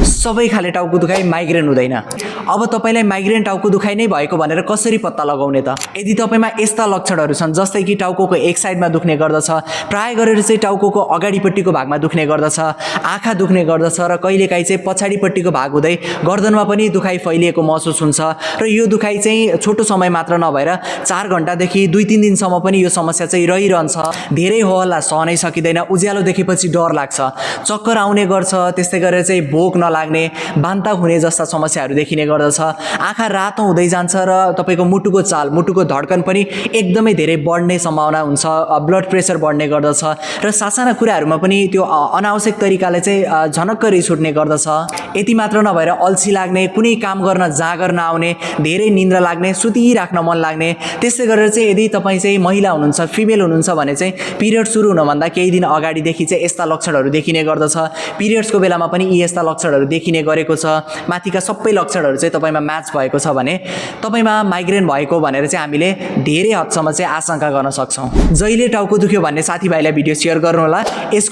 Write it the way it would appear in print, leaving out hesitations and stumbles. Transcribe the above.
सबै खाले टाउको दुखाइ माइग्रेन हुँदैन। अब तपाईलाई माइग्रेन टाउको दुखाइ नै भएको भनेर कसरी पत्ता लगाउने त? यदि तपाईमा यस्ता लक्षणहरू छन् जस्तै कि टाउकोको एक साइडमा दुख्ने गर्दछ, प्राय गरेर चाहिँ टाउकोको अगाडिपट्टिको भागमा दुख्ने गर्दछ, आँखा दुख्ने गर्दछ र कहिलेकाहीँ चाहिँ पछाडिपट्टिको भाग हुँदै गर्दनमा पनि दुखाइ फैलिएको महसुस हुन्छ र यो दुखाइ चाहिँ छोटो समय मात्र नभएर 4 घण्टादेखि 2-3 दिनसम्म पनि यो समस्या चाहिँ रहिरहन्छ। धेरै हो हल्ला सहनै सकिँदैन, उज्यालो देखेपछि डर लाग्छ, चक्कर आउने गर्छ, त्यस्तै गरेर चाहिँ भोक नलाग्ने, बान्ता हुने जस्ता समस्याहरू देखिने गर्दछ। आँखा रातो हुँदै जान्छ र तपाईको मुटुको चाल, मुटुको धड्कन पनि एकदमै धेरै बढ्ने सम्भावना हुन्छ, ब्लड प्रेसर बढ्ने गर्दछ र सासाना कुराहरूमा पनि त्यो अनावश्यक तरिकाले चाहिँ झनक्क रिस उठ्ने गर्दछ। यति मात्र नभएर अल्छी लाग्ने, कुनै काम गर्न जागर नआउने, धेरै निन्द्रा लाग्ने, सुतिराख्न मन लाग्ने। त्यसै गरेर चाहिँ यदि तपाईँ चाहिँ महिला हुनुहुन्छ, फिमेल हुनुहुन्छ भने चाहिँ पिरियड सुरु हुनभन्दा केही दिन अगाडिदेखि चाहिँ यस्ता लक्षणहरू देखिने गर्दछ। पिरियड्सको बेलामा पनि यी यस्ता लक्षणहरू देखिने गरेको छ। माथिका सबै लक्षणहरू चाहिँ तपाईमा म्याच भएको छ भने तपाईमा माइग्रेन भएको भनेर चाहिँ हामीले धेरै हदसम्म चाहिँ आशंका गर्न सक्छौँ। जहिले टाउको दुख्यो भन्ने साथीभाइलाई भिडियो सेयर गर्नुहोला। यसको